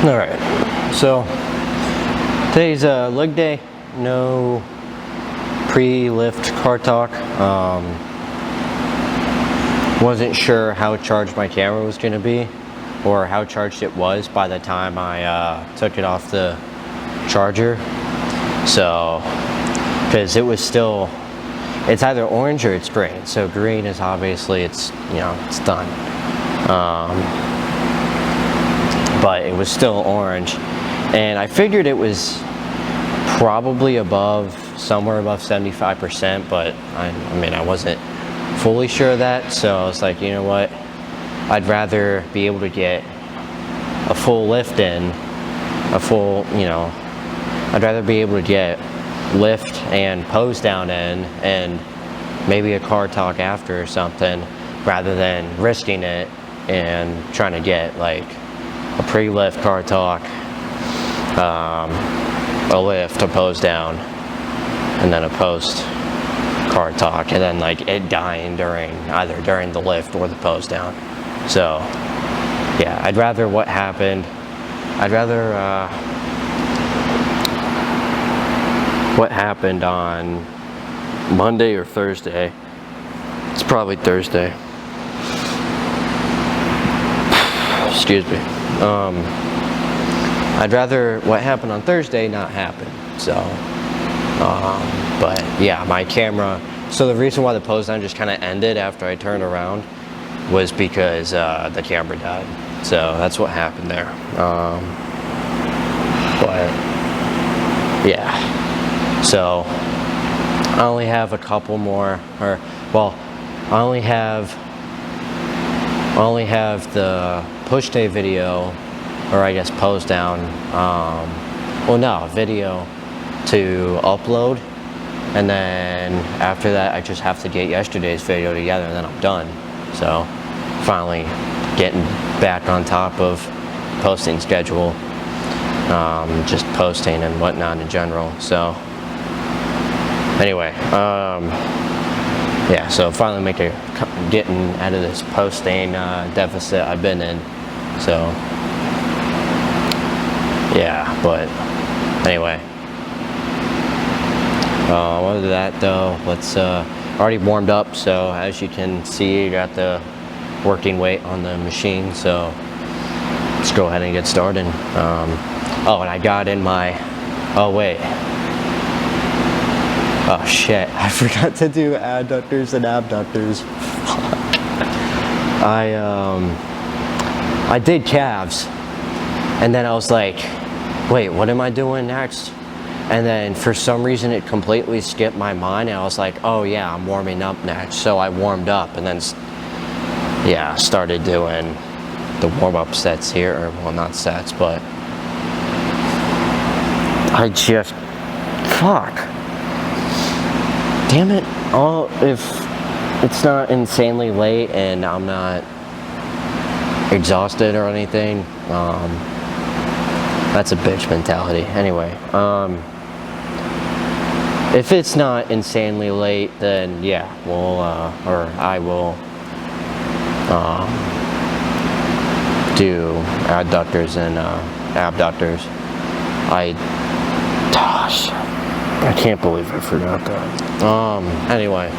Alright, so today's leg day, no pre-lift car talk. Wasn't sure how charged my camera was going to be, or how charged it was by the time I took it off the charger. So, because it was still, it's either orange or it's green. So green is obviously, it's done. But it was still orange, and I figured it was probably somewhere above 75%, but I mean I wasn't fully sure of that, so I was like, you know what, I'd rather be able to get a full lift in, I'd rather be able to get lift and pose down in, and maybe a car talk after or something, rather than risking it and trying to get like a pre-lift car talk, a lift, a pose down, and then a post car talk, and then like it dying either during the lift or the pose down. So yeah, I'd rather what happened on Monday or Thursday. It's probably Thursday. Excuse me. I'd rather what happened on Thursday not happen. So, but yeah, my camera. So the reason why the pose down just kind of ended after I turned around was because the camera died. So that's what happened there. But yeah, so I only have a couple more, I only have the push day video, or I guess pose down, video to upload, and then after that I just have to get yesterday's video together, and then I'm done. So finally getting back on top of posting schedule, just posting and whatnot in general. So anyway, yeah, so finally getting out of this posting deficit I've been in. So yeah, but anyway, other than that though, let's already warmed up, so as you can see, you got the working weight on the machine, so let's go ahead and get started. Oh, and I got in my, oh shit, I forgot to do adductors and abductors. I did calves, and then I was like, wait, what am I doing next? And then for some reason it completely skipped my mind, and I was like, oh yeah, I'm warming up next. So I warmed up, and then yeah, started doing the warm-up sets here, or well, not sets, but I just, fuck. Damn it. If it's not insanely late and I'm not exhausted or anything, that's a bitch mentality. Anyway, if it's not insanely late, then yeah, I will do adductors and abductors. I can't believe I forgot that. Anyway,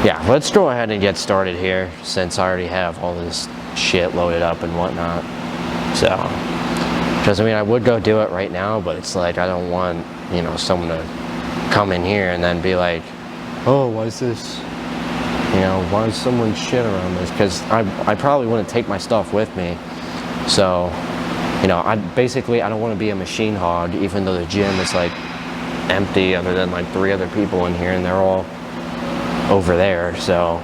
yeah, let's go ahead and get started here, since I already have all this shit loaded up and whatnot. So, because I mean, I would go do it right now, but it's like, I don't want, someone to come in here and then be like, oh, why is this, why is someone shit around this? Because I probably wouldn't take my stuff with me. So, I don't want to be a machine hog, even though the gym is like empty other than like 3 other people in here, and they're all over there. So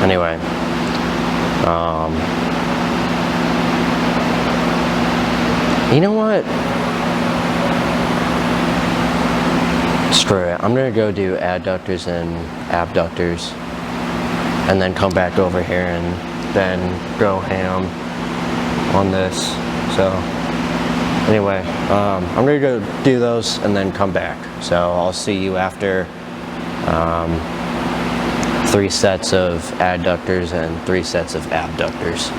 anyway, you know what, screw it, I'm gonna go do adductors and abductors, and then come back over here and then go ham on this. So anyway, I'm gonna go do those and then come back. So I'll see you after 3 sets of adductors and 3 sets of abductors.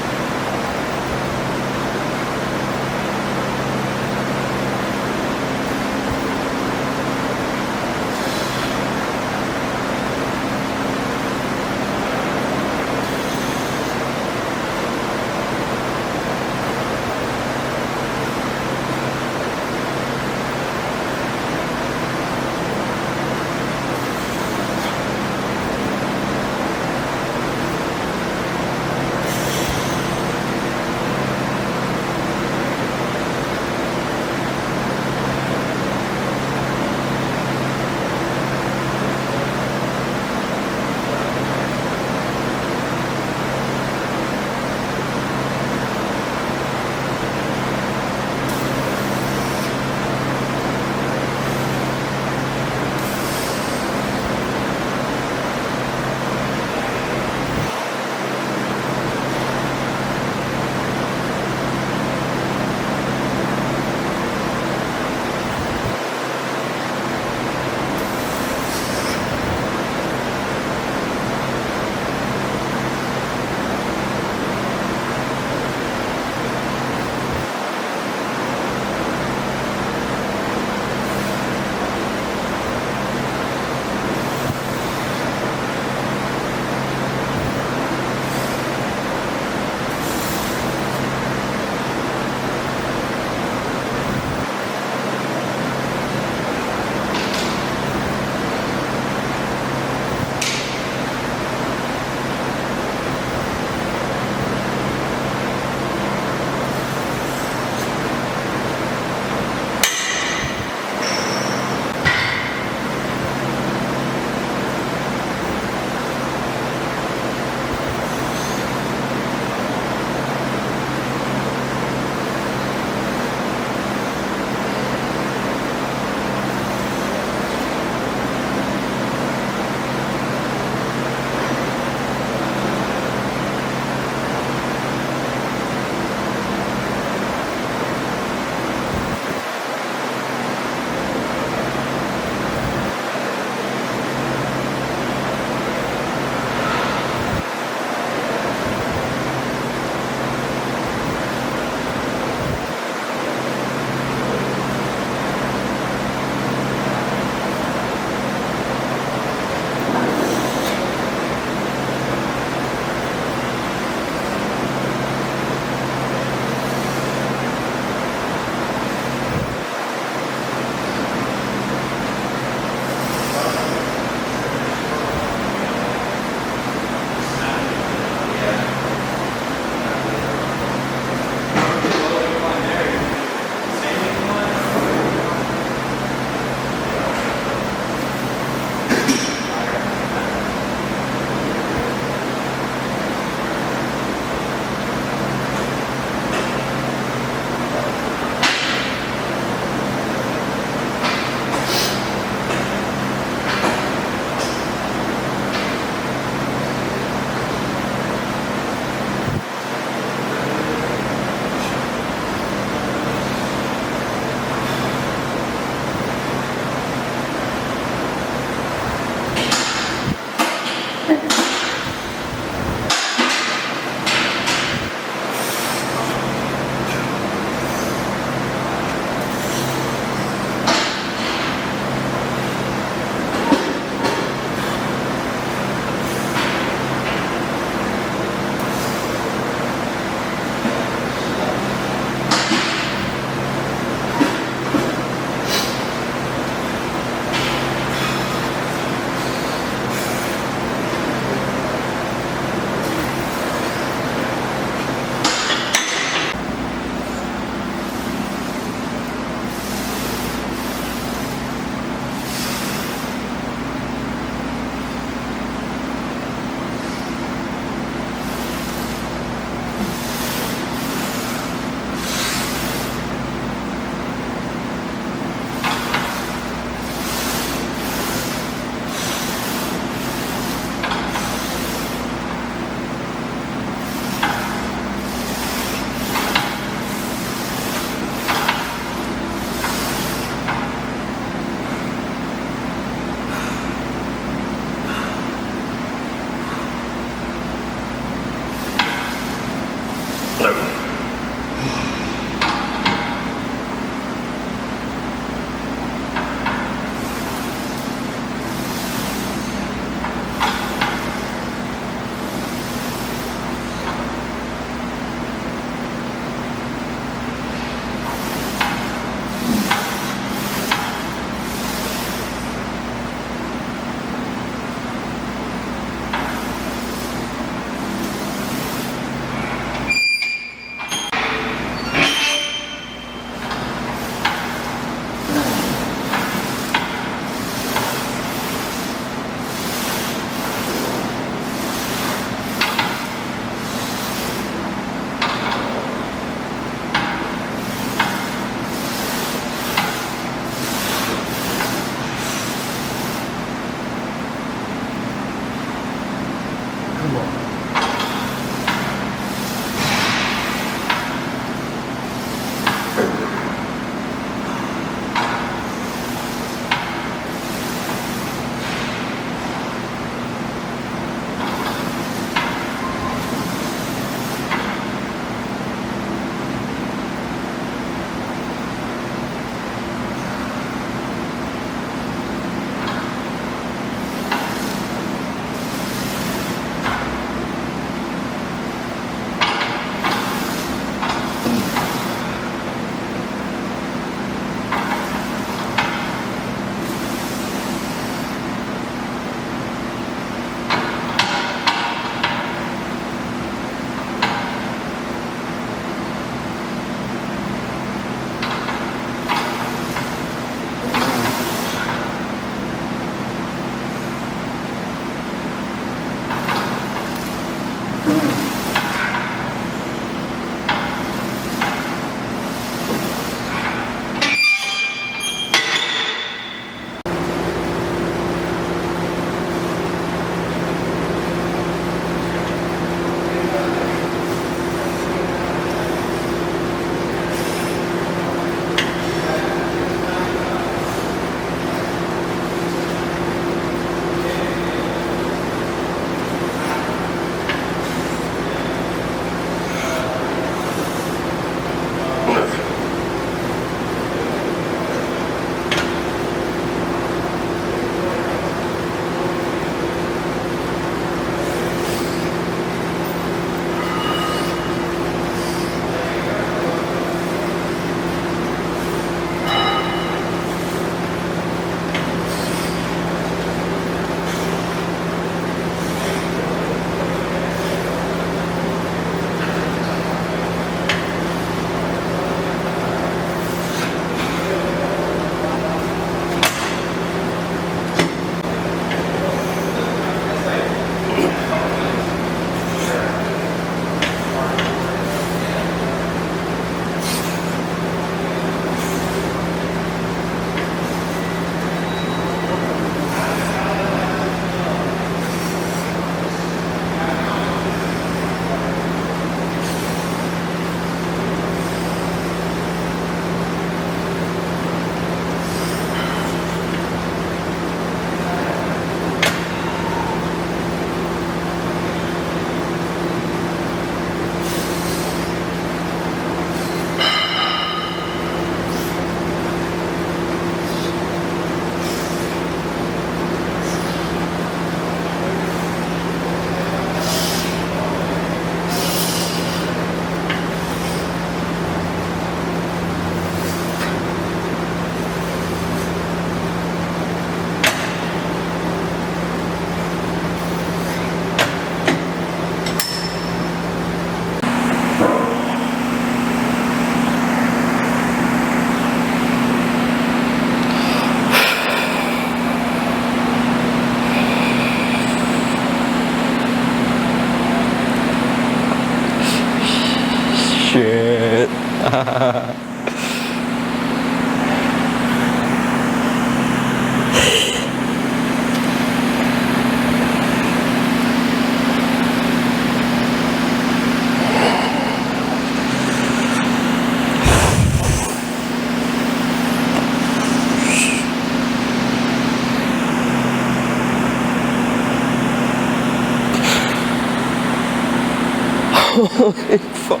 Holy fuck.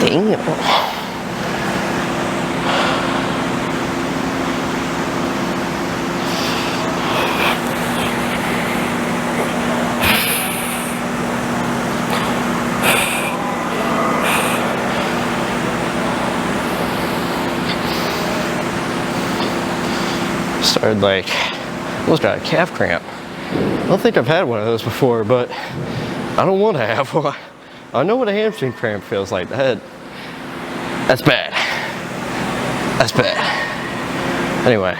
Damn. Started like, almost got a calf cramp. I don't think I've had one of those before, but I don't want to have one. I know what a hamstring cramp feels like. That's bad. That's bad. Anyway.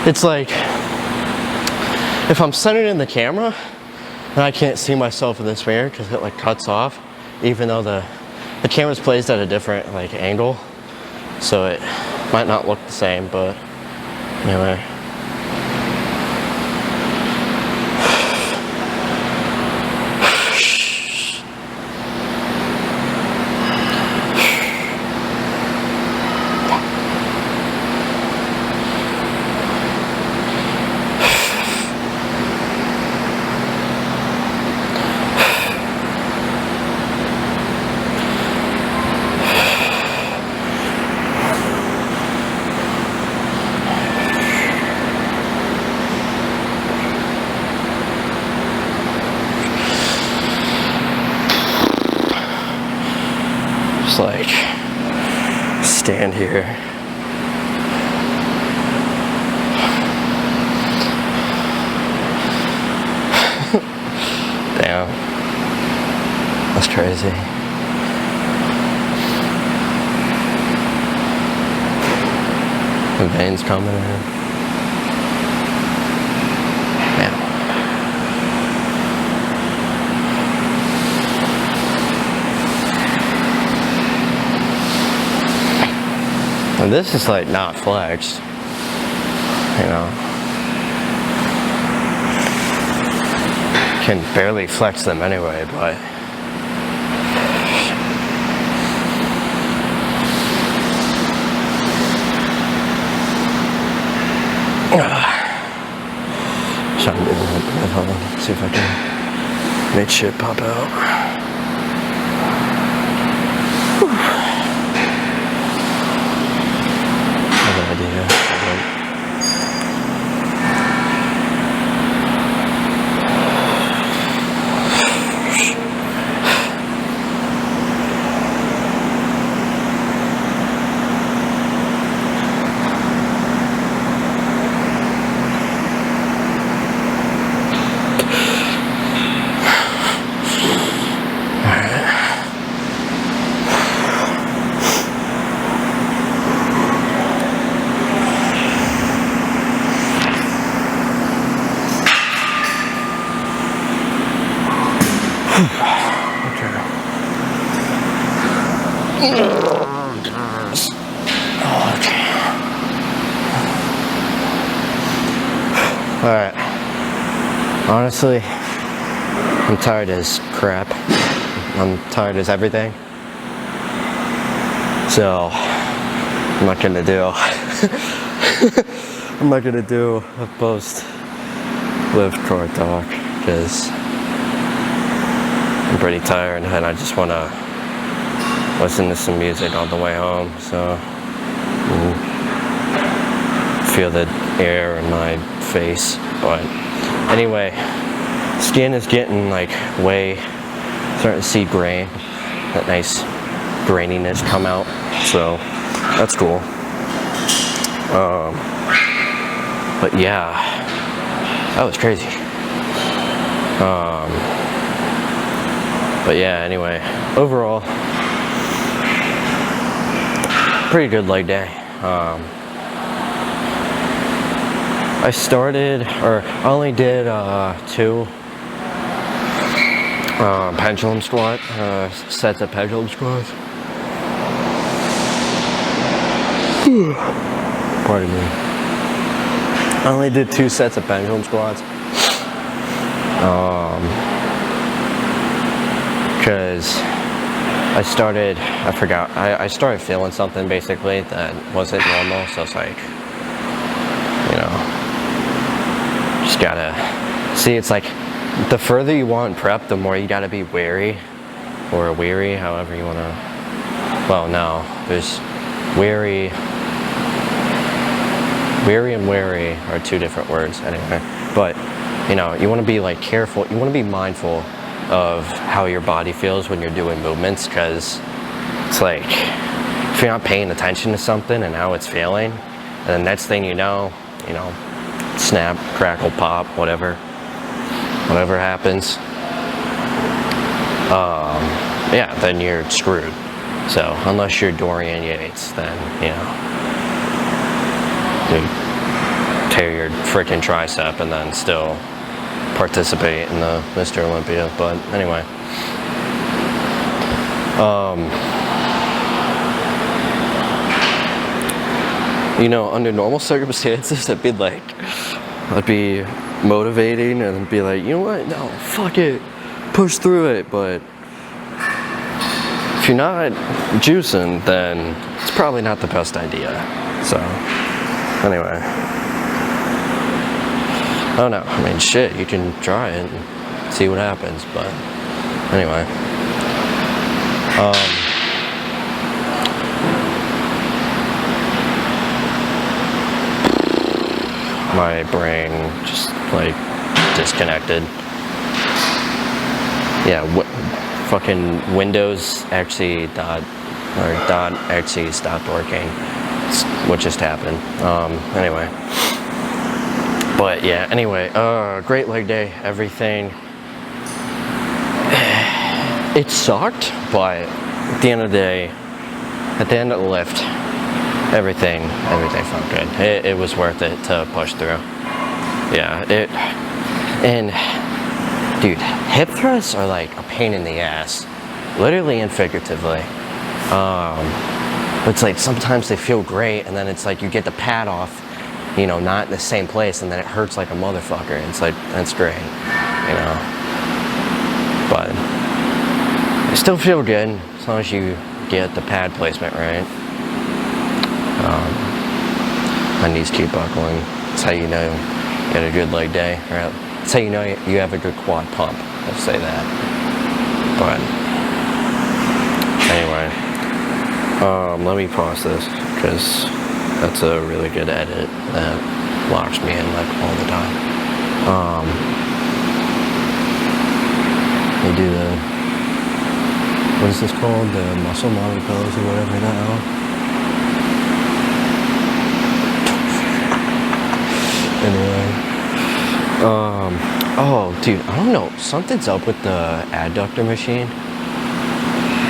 It's like, if I'm centered in the camera, and I can't see myself in this mirror because it like cuts off, even though the camera's placed at a different like angle, so it might not look the same, but anyway. Just like stand here. Damn, that's crazy. The veins coming in. And this is like not flexed, you know. Can barely flex them anyway, but trying to do that. Hold on, see if I can make shit pop out. Alright, honestly, I'm tired as crap. I'm tired as everything. So, I'm not gonna do a post lift core talk, because I'm pretty tired and I just want to listen to some music on the way home, so feel the air in my face. But anyway, skin is getting like way, starting to see grain, that nice graininess come out, so that's cool. But yeah, that was crazy. But yeah, anyway, overall, pretty good leg day. I only did 2 pendulum squat, sets of pendulum squats. Pardon me. I only did 2 sets of pendulum squats. Because I started feeling something basically that wasn't normal, so it's like, you know, just gotta see. It's like the further you want prep, the more you gotta be wary, or weary, however you wanna. Well, no, there's weary and wary are 2 different words anyway. But you know, you want to be like careful. You want to be mindful of how your body feels when you're doing movements, because it's like if you're not paying attention to something and how it's feeling, and the next thing you know, snap, crackle, pop, whatever happens, yeah, then you're screwed. So unless you're Dorian Yates, then you tear your freaking tricep and then still participate in the Mr. Olympia. But anyway, under normal circumstances, I'd be motivating and be like, you know what, no, fuck it, push through it. But if you're not juicing, then it's probably not the best idea. So anyway, I don't know. I mean, shit, you can try it and see what happens. But anyway, my brain just like disconnected. Yeah, fucking Windows XE dot .exe stopped working. What just happened? Anyway. But yeah, anyway, great leg day, everything. It sucked, but at the end of the day, at the end of the lift, everything felt good. It was worth it to push through. Yeah, and dude, hip thrusts are like a pain in the ass, literally and figuratively. It's like sometimes they feel great, and then it's like you get the pad off, not in the same place, and then it hurts like a motherfucker. It's like, that's great, But I still feel good as long as you get the pad placement right. My knees keep buckling. That's how you know you had a good leg day. Right? That's how you know you have a good quad pump. Let's say that. But anyway, let me pause this because that's a really good edit that locks me in like all the time. They do what is this called? The muscle model pose or whatever now. Anyway, oh dude, I don't know, something's up with the adductor machine.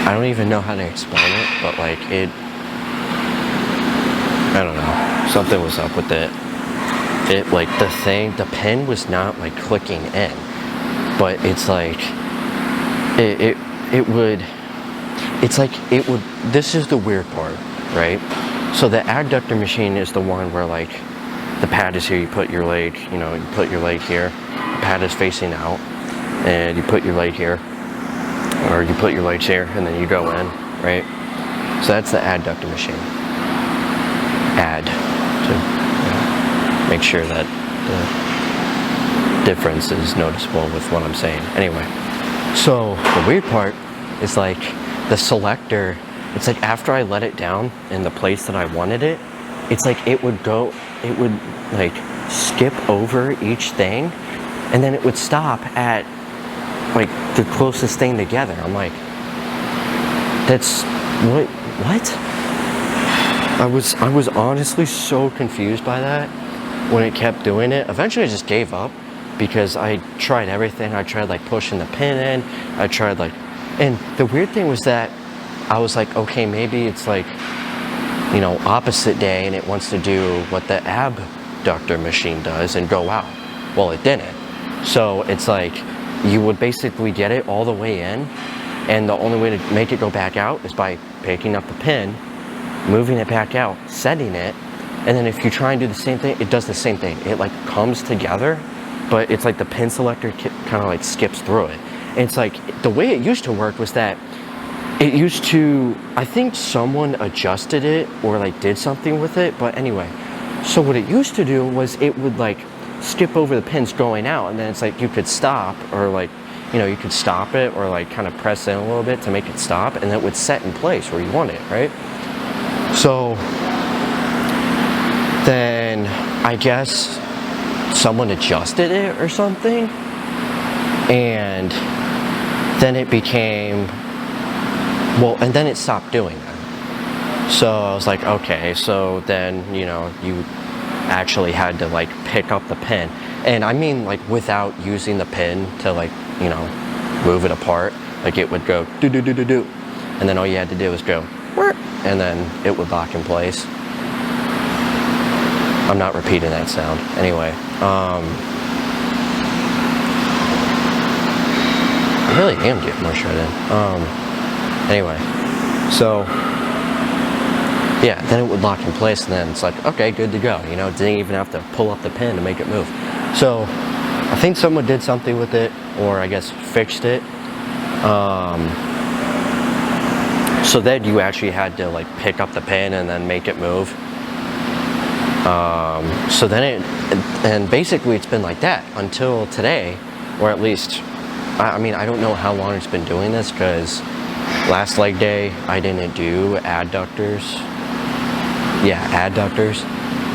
I don't even know how to explain it, but like I don't know, something was up with it. It like the pin was not like clicking in, but it's like this is the weird part, right? So the adductor machine is the one where like the pad is here, you put your leg, you put your leg here, the pad is facing out, and you put your leg here, or you put your legs here, and then you go in, right? So that's the adductor machine. Add to make sure that the difference is noticeable with what I'm saying. Anyway, So the weird part is like the selector, it's like after I let it down in the place that I wanted it, it's like it would like skip over each thing, and then it would stop at like the closest thing together. I'm like, that's what? I was honestly so confused by that when it kept doing it. Eventually I just gave up because I tried everything. I tried like pushing the pin in, I tried like, and the weird thing was that I was like, okay, maybe it's like, you know, opposite day and it wants to do what the abductor machine does and go out. Well, it didn't. So it's like you would basically get it all the way in, and the only way to make it go back out is by picking up the pin, moving it back out, setting it, and then if you try and do the same thing, it does the same thing. It like comes together, but it's like the pin selector kind of like skips through it. And it's like the way it used to work was that it used to, I think someone adjusted it or like did something with it, but anyway. So what it used to do was it would like skip over the pins going out, and then it's like you could stop, or like, you know, you could stop it or like kind of press in a little bit to make it stop, and it would set in place where you want it, right? So then I guess someone adjusted it or something, and then it became, well, and then it stopped doing that. So I was like, okay, so then, you know, you actually had to like pick up the pin. And I mean like without using the pin to like, you know, move it apart. Like it would go do do do do do. And then all you had to do was go, and then it would lock in place. I'm not repeating that sound. Anyway, I really am getting more shredded. Anyway, so yeah, then it would lock in place, and then it's like, okay, good to go. You know, didn't even have to pull up the pin to make it move. So I think someone did something with it, or I guess fixed it. So then you actually had to like pick up the pin and then make it move. So then and basically it's been like that until today, or at least, I mean, I don't know how long it's been doing this, because last leg day I didn't do adductors. Yeah, adductors.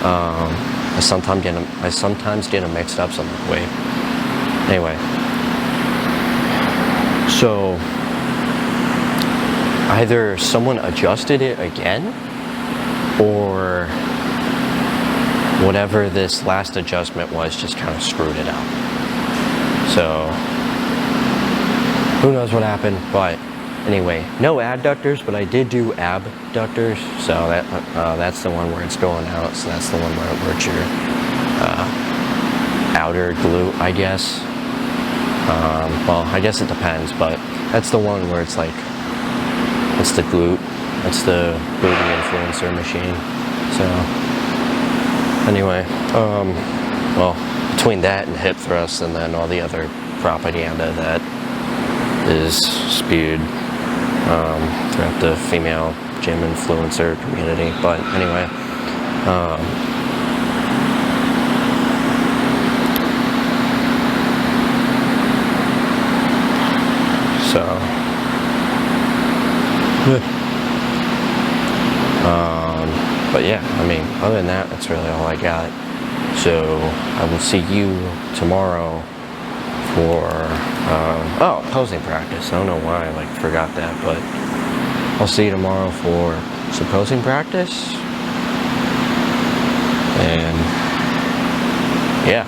I sometimes get them mixed up, so I'm like, wait. Anyway, so either someone adjusted it again, or whatever this last adjustment was just kind of screwed it up. So who knows what happened, but anyway, no adductors, but I did do abductors. So that's the one where it's going out. So that's the one where it works your outer glute, I guess. Well, I guess it depends, but that's the one where it's like, it's the glute. It's the glute influencer machine. So anyway, well, between that and hip thrust, and then all the other propaganda that is spewed throughout the female gym influencer community. But anyway, but yeah, I mean, other than that, that's really all I got. So I will see you tomorrow for posing practice. I don't know why I like forgot that, but I'll see you tomorrow for some posing practice. And yeah.